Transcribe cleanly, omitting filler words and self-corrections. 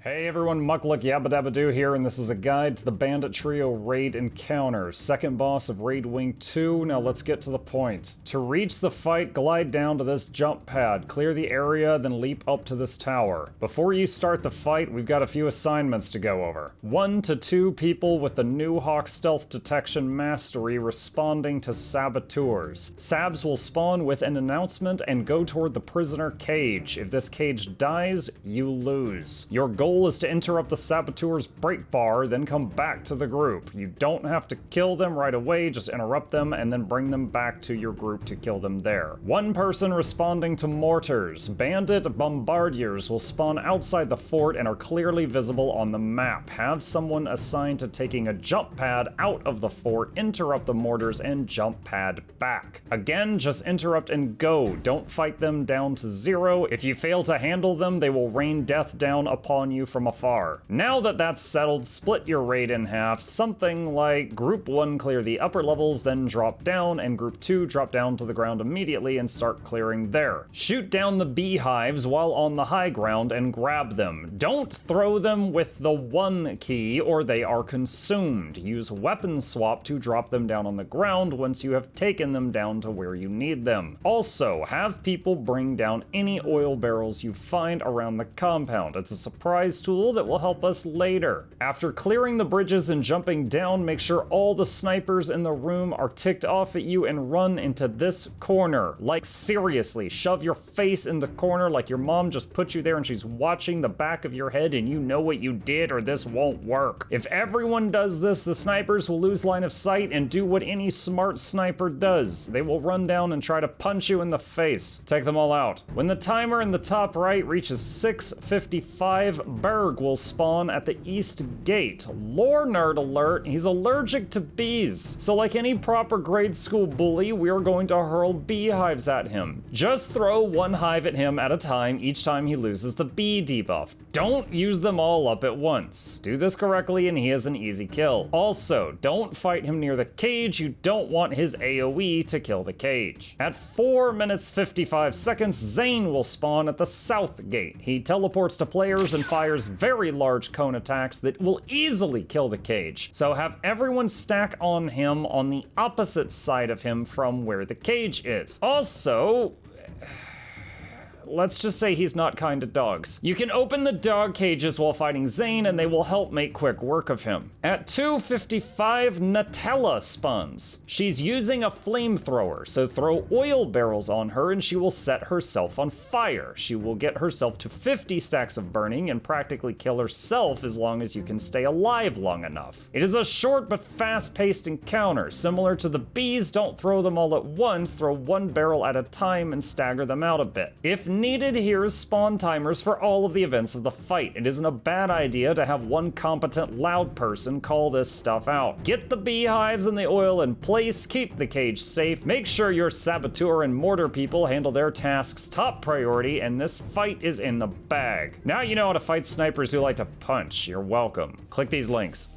Hey everyone, Muckluck Yabba-Dabba-Doo here, and this is a guide to the Bandit Trio Raid Encounter, second boss of Raid Wing 2. Now let's get to the point. To reach the fight, glide down to this jump pad, clear the area, then leap up to this tower. Before you start the fight, we've got a few assignments to go over. 1 to 2 people with the new Hawk Stealth Detection Mastery responding to Saboteurs. Sabs will spawn with an announcement and go toward the prisoner cage. If this cage dies, you lose. Your goal is to interrupt the Saboteurs' break bar, then come back to the group. You don't have to kill them right away, just interrupt them and then bring them back to your group to kill them there. 1 person responding to Mortars. Bandit bombardiers will spawn outside the fort and are clearly visible on the map. Have someone assigned to taking a jump pad out of the fort, interrupt the mortars, and jump pad back. Again, just interrupt and go. Don't fight them down to 0. If you fail to handle them, they will rain death down upon you from afar. Now that that's settled, split your raid in half, something like Group 1 clear the upper levels, then drop down, and Group 2 drop down to the ground immediately and start clearing there. Shoot down the beehives while on the high ground and grab them. Don't throw them with the 1 key or they are consumed. Use weapon swap to drop them down on the ground once you have taken them down to where you need them. Also, have people bring down any oil barrels you find around the compound. It's a surprise tool that will help us later. After clearing the bridges and jumping down, make sure all the snipers in the room are ticked off at you and run into this corner. Like seriously, shove your face in the corner like your mom just put you there and she's watching the back of your head and you know what you did or this won't work. If everyone does this, the snipers will lose line of sight and do what any smart sniper does. They will run down and try to punch you in the face. Take them all out. When the timer in the top right reaches 6:55, Berg will spawn at the east gate. Lore nerd alert, he's allergic to bees. So like any proper grade school bully, we're going to hurl beehives at him. Just throw 1 hive at him at a time each time he loses the bee debuff. Don't use them all up at once. Do this correctly and he has an easy kill. Also, don't fight him near the cage. You don't want his AoE to kill the cage. At 4 minutes 55 seconds, Zayn will spawn at the south gate. He teleports to players and fires very large cone attacks that will easily kill the cage. So have everyone stack on him on the opposite side of him from where the cage is. Also, let's just say he's not kind to dogs. You can open the dog cages while fighting Zayn and they will help make quick work of him. At 2:55, Nutella spawns. She's using a flamethrower, so throw oil barrels on her and she will set herself on fire. She will get herself to 50 stacks of burning and practically kill herself as long as you can stay alive long enough. It is a short but fast-paced encounter. Similar to the bees, don't throw them all at once, throw 1 barrel at a time and stagger them out a bit. If needed, here's spawn timers for all of the events of the fight. It isn't a bad idea to have 1 competent loud person call this stuff out. Get the beehives and the oil in place, keep the cage safe, make sure your saboteur and mortar people handle their tasks top priority, and this fight is in the bag. Now you know how to fight snipers who like to punch. You're welcome. Click these links.